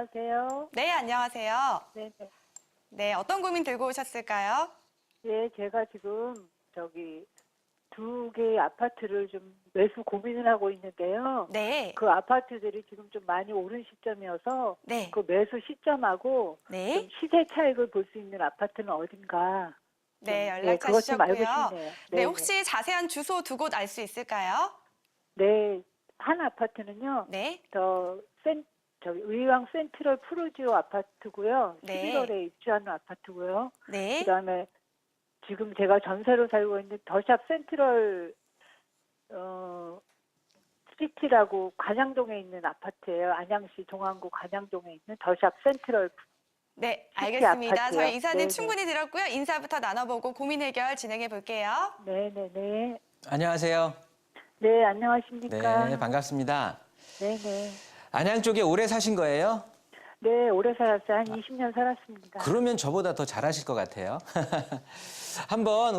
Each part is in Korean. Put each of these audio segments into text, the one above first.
안녕하세요. 네, 안녕하세요. 네네. 네, 어떤 고민 들고 오셨을까요? 예, 제가 지금 두 개의 아파트를 좀 매수 고민을 하고 있는데요. 네, 그 아파트들이 지금 좀 많이 오른 시점이어서 네, 그 매수 시점하고 네, 좀 시세 차익을 볼 수 있는 아파트는 어딘가 네, 예, 연락처 그것 좀 알고 주셨고요. 싶네요. 네, 네네. 혹시 자세한 주소 두 곳 알 수 있을까요? 네, 한 아파트는요. 네, 더 의왕 센트럴 푸르지오 아파트고요. 네, 11월에 입주하는 아파트고요. 네, 그다음에 지금 제가 전세로 살고 있는 더샵 센트럴 시티라고 관양동에 있는 아파트예요. 안양시 동안구 관양동에 있는 더샵 센트럴 네, 시티 알겠습니다. 아파트요. 저희 이사님 네네. 충분히 들었고요. 인사부터 나눠보고 고민 해결 진행해 볼게요. 네네네. 안녕하세요. 네, 안녕하십니까. 네, 반갑습니다. 네네. 안양 쪽에 오래 사신 거예요? 네, 오래 살았어요. 한 20년 살았습니다. 그러면 저보다 더 잘하실 것 같아요. 한번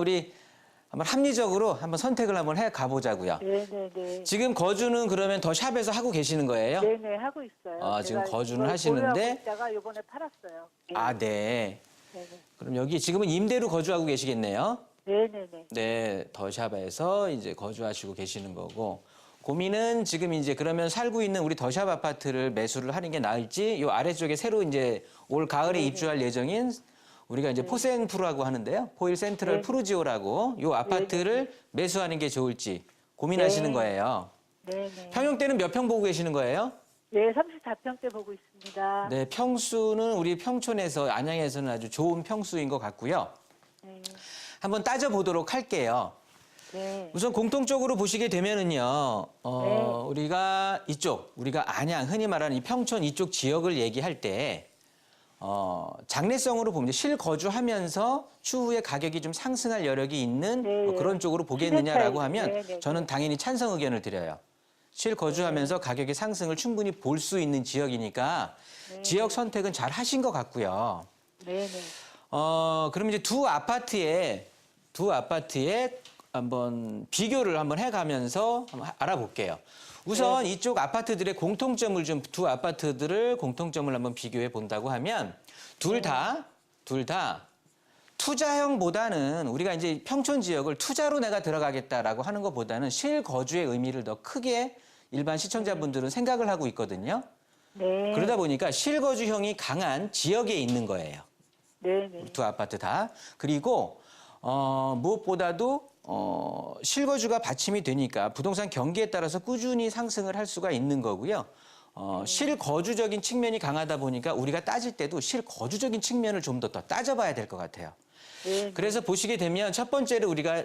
합리적으로 한번 선택을 한번 해 가보자고요. 네네네. 지금 거주는 그러면 더 샵에서 하고 계시는 거예요? 네네, 하고 있어요. 지금 제가 거주는 이걸 하시는데. 보유하고 있다가 이번에 팔았어요. 네. 아, 네. 네네. 그럼 여기 지금은 임대로 거주하고 계시겠네요? 네네네. 네, 더 샵에서 이제 거주하시고 계시는 거고. 고민은 지금 이제 그러면 살고 있는 우리 더샵 아파트를 매수를 하는 게 나을지, 요 아래쪽에 새로 이제 올 가을에 네네. 입주할 예정인 우리가 이제 포센프라고 하는데요. 포일 센트럴 네네. 푸르지오라고 요 아파트를 매수하는 게 좋을지 고민하시는 네. 거예요. 네네. 평형대는 몇 평 보고 계시는 거예요? 네, 34평대 보고 있습니다. 네, 평수는 우리 평촌에서 안양에서는 아주 좋은 평수인 것 같고요. 네. 한번 따져보도록 할게요. 네. 우선 공통적으로 보시게 되면은요, 네. 우리가 안양, 흔히 말하는 이 평촌 이쪽 지역을 얘기할 때, 장래성으로 보면 실거주하면서 추후에 가격이 좀 상승할 여력이 있는 네. 그런 쪽으로 보겠느냐라고 시세 차이. 하면 네네. 저는 당연히 찬성 의견을 드려요. 실거주하면서 가격의 상승을 충분히 볼 수 있는 지역이니까 네. 지역 선택은 잘 하신 것 같고요. 네네. 그럼 이제 두 아파트에 한번 비교를 한번 해가면서 한번 알아볼게요. 우선 이쪽 아파트들의 두 아파트들을 공통점을 한번 비교해 본다고 하면 둘 다 투자형보다는 우리가 이제 평촌 지역을 투자로 내가 들어가겠다라고 하는 것보다는 실거주의 의미를 더 크게 일반 시청자분들은 생각을 하고 있거든요. 네. 그러다 보니까 실거주형이 강한 지역에 있는 거예요. 네네. 두 아파트 다. 그리고 무엇보다도 실거주가 받침이 되니까 부동산 경기에 따라서 꾸준히 상승을 할 수가 있는 거고요. 실거주적인 측면이 강하다 보니까 우리가 따질 때도 실거주적인 측면을 좀 더 따져봐야 될 것 같아요. 네. 그래서 보시게 되면 첫 번째로 우리가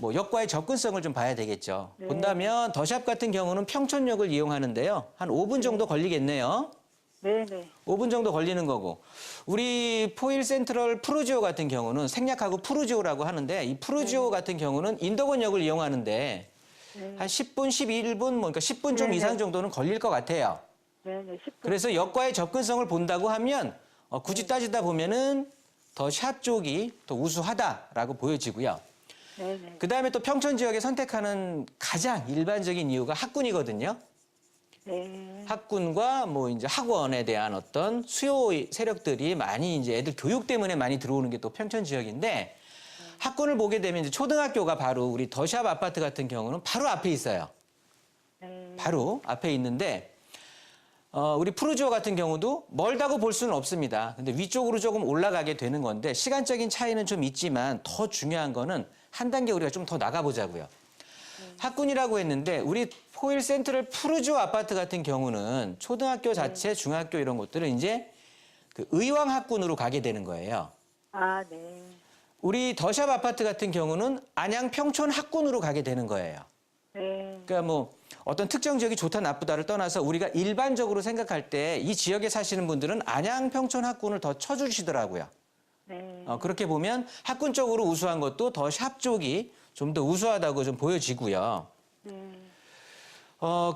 역과의 접근성을 좀 봐야 되겠죠. 네. 본다면 더샵 같은 경우는 평촌역을 이용하는데요. 한 5분 정도 걸리겠네요. 네네. 5분 정도 걸리는 거고 우리 포일 센트럴 푸르지오 같은 경우는 생략하고 푸르지오라고 하는데 이 푸르지오 같은 경우는 인덕원역을 이용하는데 한 10분, 11분, 그러니까 10분 좀 네네. 이상 정도는 걸릴 것 같아요. 네네. 10분. 그래서 역과의 접근성을 본다고 하면 굳이 따지다 보면은 더 샵 쪽이 더 우수하다라고 보여지고요. 네네. 그다음에 또 평촌 지역에 선택하는 가장 일반적인 이유가 학군이거든요. 네. 학군과 이제 학원에 대한 어떤 수요 세력들이 많이 이제 애들 교육 때문에 많이 들어오는 게 또 평촌 지역인데 학군을 보게 되면 이제 초등학교가 바로 우리 더샵 아파트 같은 경우는 바로 앞에 있어요. 네. 바로 앞에 있는데 우리 푸르지오 같은 경우도 멀다고 볼 수는 없습니다. 근데 위쪽으로 조금 올라가게 되는 건데 시간적인 차이는 좀 있지만 더 중요한 거는 한 단계 우리가 좀 더 나가보자고요. 학군이라고 했는데 우리 포일 센트럴 푸르지오 아파트 같은 경우는 초등학교 자체, 중학교 이런 것들은 이제 그 의왕 학군으로 가게 되는 거예요. 아, 네. 우리 더샵 아파트 같은 경우는 안양 평촌 학군으로 가게 되는 거예요. 네. 그러니까 어떤 특정 지역이 좋다 나쁘다를 떠나서 우리가 일반적으로 생각할 때 이 지역에 사시는 분들은 안양 평촌 학군을 더 쳐주시더라고요. 네. 그렇게 보면 학군 쪽으로 우수한 것도 더 샵 쪽이 좀 더 우수하다고 좀 보여지고요. 네.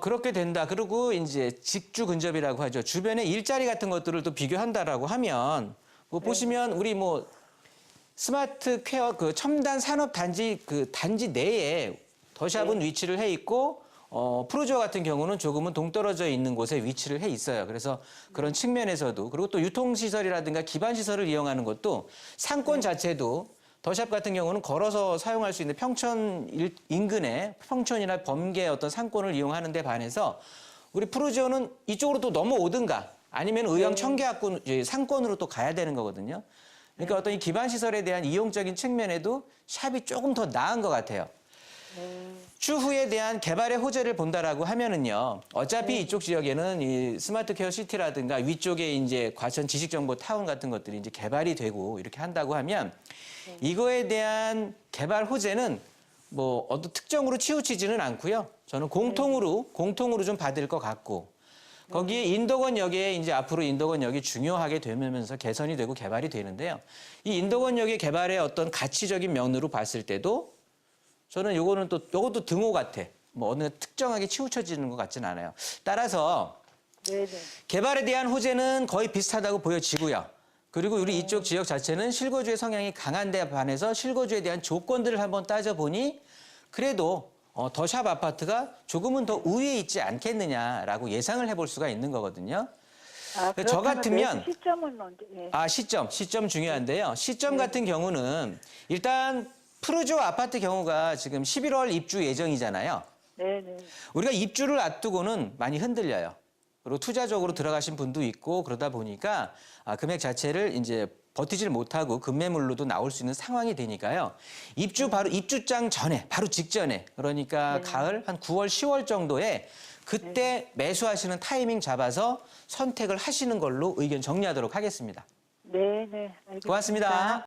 그렇게 된다. 그리고 이제 직주 근접이라고 하죠. 주변에 일자리 같은 것들을 또 비교한다라고 하면 보시면 우리 스마트 퀘어 그 첨단 산업 단지 그 단지 내에 더샵은 위치를 해 있고 푸르지오 같은 경우는 조금은 동떨어져 있는 곳에 위치를 해 있어요. 그래서 그런 측면에서도 그리고 또 유통시설이라든가 기반시설을 이용하는 것도 상권 자체도 더샵 같은 경우는 걸어서 사용할 수 있는 평촌 인근에 평촌이나 범계 어떤 상권을 이용하는 데 반해서 우리 푸르지오는 이쪽으로 또 넘어오든가 아니면 의왕 청계학군 상권으로 또 가야 되는 거거든요. 그러니까 어떤 이 기반시설에 대한 이용적인 측면에도 샵이 조금 더 나은 것 같아요. 추후에 대한 개발의 호재를 본다라고 하면은요. 어차피 이쪽 지역에는 이 스마트 케어 시티라든가 위쪽에 이제 과천 지식정보 타운 같은 것들이 이제 개발이 되고 이렇게 한다고 하면 이거에 대한 개발 호재는 뭐 어떤 특정으로 치우치지는 않고요. 저는 공통으로 좀 받을 것 같고 거기에 인덕원역에 이제 앞으로 인덕원역이 중요하게 되면서 개선이 되고 개발이 되는데요. 이 인덕원역의 개발의 어떤 가치적인 면으로 봤을 때도 저는 요것도 등호 같아. 뭐 어느 특정하게 치우쳐지는 것 같지는 않아요. 따라서 네네. 개발에 대한 호재는 거의 비슷하다고 보여지고요. 그리고 우리 이쪽 지역 자체는 실거주의 성향이 강한 데 반해서 실거주에 대한 조건들을 한번 따져보니 그래도 더샵 아파트가 조금은 더 우위에 있지 않겠느냐라고 예상을 해볼 수가 있는 거거든요. 저 같으면 시점은 언제? 예. 시점 중요한데요. 시점 같은 경우는 일단 푸르지오 아파트 경우가 지금 11월 입주 예정이잖아요. 네네. 우리가 입주를 앞두고는 많이 흔들려요. 그리고 투자적으로 들어가신 분도 있고 그러다 보니까 금액 자체를 이제 버티질 못하고 급매물로도 나올 수 있는 상황이 되니까요. 바로 입주장 전에, 바로 직전에 그러니까 가을 한 9월, 10월 정도에 그때 매수하시는 타이밍 잡아서 선택을 하시는 걸로 의견 정리하도록 하겠습니다. 네네. 알겠습니다. 고맙습니다.